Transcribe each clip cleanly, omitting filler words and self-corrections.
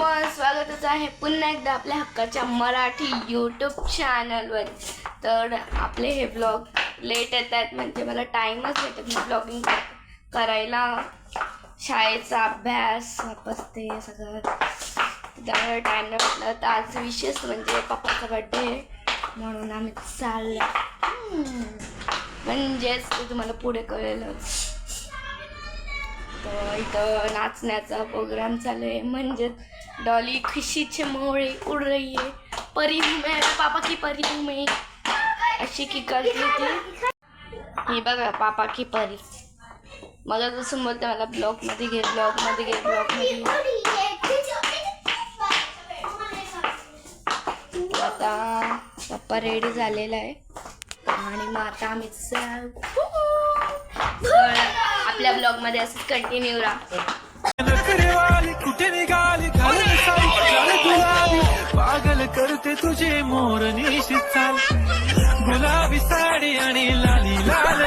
मग स्वागतच आहे पुन्हा एकदा आपल्या हक्काच्या मराठी यूट्यूब चॅनलवर. तर आपले हे ब्लॉग लेट येत आहेत, म्हणजे मला टाईमच भेटत नाही ब्लॉगिंग करायला. शाळेचा अभ्यास वापस ते सगळं त्यामुळे टाईम नाही भेटला. तर आज विशेष म्हणजे पप्पाचा बड्डे म्हणून आम्ही चाललो, म्हणजेच ते तुम्हाला पुढे कळेलच. तर इथं नाचण्याचा प्रोग्राम चालू आहे, म्हणजे डॉली खुशीचे मोहरे उड रही है, परी हूँ मैं पापा की परी हूँ मैं, अशी की करती होती. ही बघा पापा की परी. मला जसं बोलते मला ब्लॉगमध्ये घे, ब्लॉगमध्ये घे, ब्लॉगमध्ये घे. आता पप्पा रेडी झालेला आहे आणि मग आता आम्ही आपल्या ब्लॉग मध्ये असंच कंटिन्यू राहा. कुठे निघाली पागल करते तुझे मोर निशित चाल, गुलाबी साडी आणि लाली लाल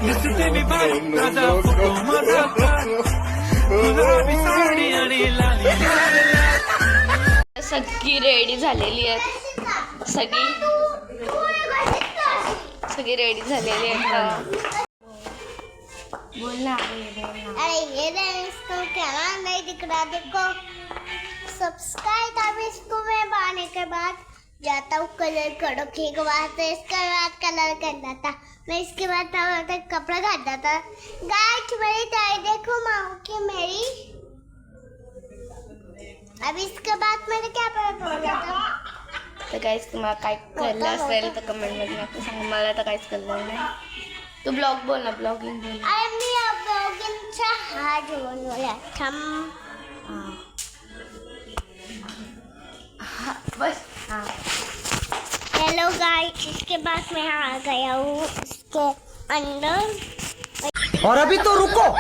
दिसते मी माझा फोटो माझा गुलाबी साडी आणि लाली लाल. सगळी रेडी झालेली आहेत, सगळी रेडी झालेली आहेत. बोलना अरे ये इसको क्या नहीं दिख रहा, देखो सब्सक्राइब। अब इसको मैं बनाने के बाद जाता हूँ कलर करो के बाद, इसके बाद कलर करना था मैं, इसके बाद कपड़ा घाटना था। गाइस मेरी टाई देखो माँ की मेरी। अब इसके बाद मैंने क्या बोला था. तर काहीच तुम्हाला काय कळलं असेल तर कमेंटमध्ये नक्की सांगा. मला तर काहीच कळलं नाही. तू ब्लॉग बोल ना, ब्लॉगिंग बोल. अरे मी ब्लॉगिंगचा हा बोलूया थांब. बस हाँ. हेलो गाइस, इसके बाद मैं आ गया हूँ इसके अंदर, और अभी तो रुको,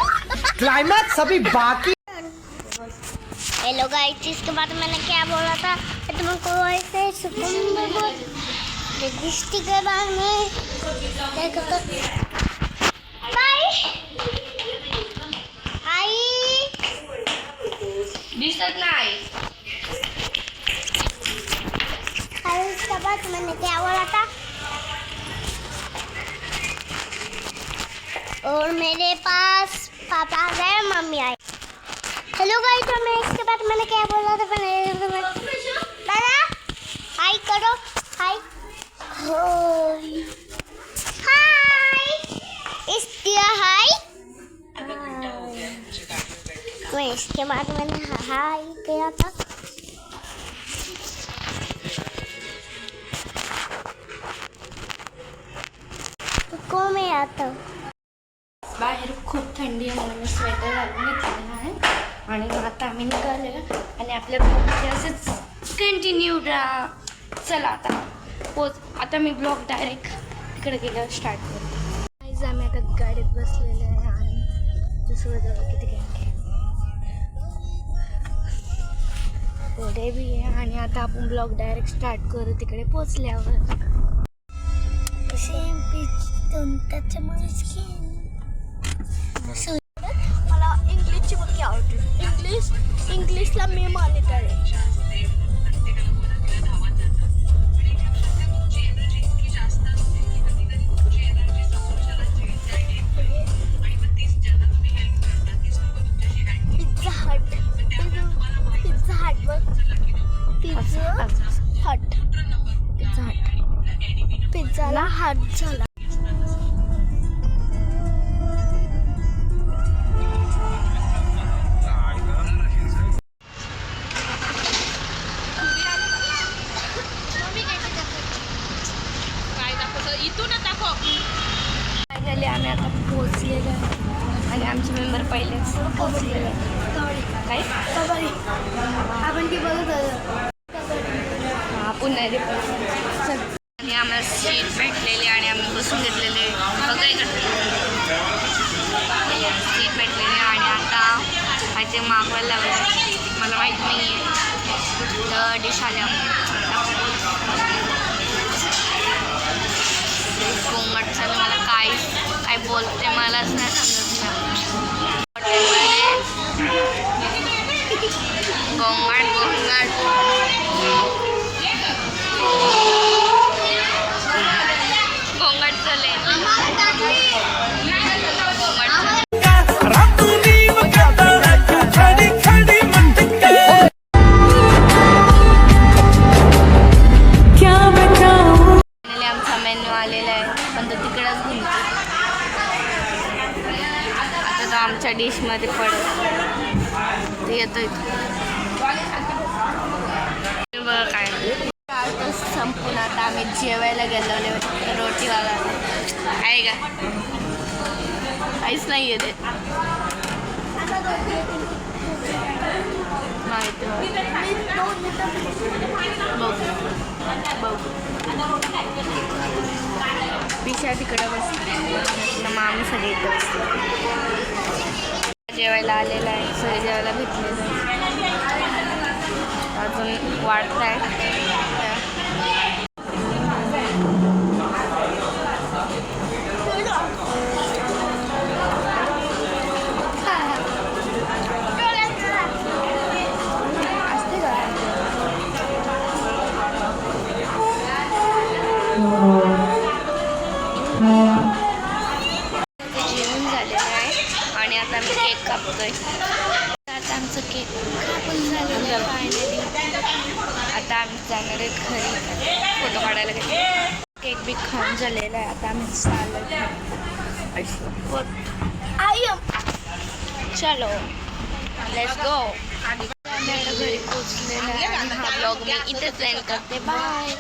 क्लाइमैक्स अभी बाकी. हेलो गाइस, इसके बाद मैंने क्या बोला था तुमको, ऐसे सुकून दृष्टि के बाद में देखो तो बाय आई दिसत नाही. इसके बाद मैंने क्या बोला था, और मेरे पास पापा आ गए मम्मी आई. हेलो गाइस, तो मैं इसके बाद मैंने क्या बोला था, दादा हाय करो, हाय हाय इसलिए हाय. मैं इसके बाद मैंने हाय किया था. को मैं आता हूँ. बाहेर खूप थंडी आहे म्हणून मी स्वेटर घालून घेतलेलं आहे आणि मग आता आम्ही निघालेलो आणि आपल्या ब्लॉगमध्ये असंच कंटिन्यू राहा. चला आता मी ब्लॉग डायरेक्ट तिकडे गेल्यावर स्टार्ट करतो. आम्ही आता गाडीत बसलेले आहे आणि दुसरं जवळ किती घंटे पुढे बी आहे आणि आता आपण ब्लॉग डायरेक्ट स्टार्ट करू तिकडे पोचल्यावर. सेम पिच त्याच्यामुळे मला इंग्लिशची बुक आवडते. इंग्लिशला मी मॉनिटर आहे. पिझ्झाला हात झाला. फायनली आम्ही आता पोहोचलेलो आहे आणि आमचे मेंबर पहिलेच पोहोचलेले आहेत. काय आपण ती बघत हा पुन्हा आणि आम्हाला सीट भेटलेली आणि आम्ही बसून घेतलेले सगळे सीट भेटलेले आणि आता काहीतरी मागवायला लागलं मला माहीत नाही आहे. तर डिश आल्या गोंगट चालू, मला काय बोलते मलाच नाही समजत. गोंगाट गोंगाट गोंगाट चालले आमचा मेन्यू आलेला आहे पण तो तिकडंच घुमतो आता तो आमच्या डिशमध्ये पडत ते येतोय बघा काय आता संपून आता आम्ही जेवायला गेलो रोटीवाला आहे का काहीच नाही येते माहिती बघू पिशा तिकडं बसली मग आम्ही सगळे इथं बसलो जेवायला आलेलं आहे सगळे जेवायला भेटलेलं आहे अजून वाढत आहे जेवण झालेलं आहे आणि आता आम्ही केक कापतोय आता आमचं केक कापून झालेलं आहे फायनली आता आम्ही जाणार आहे घरी फोटो काढायला गेले केक बी खाऊन झालेला आहे आता आम्ही चालत चलो लेट्स गो घरी पोचलेला आहे हा ब्लॉग मी इथेच एंड करते बाय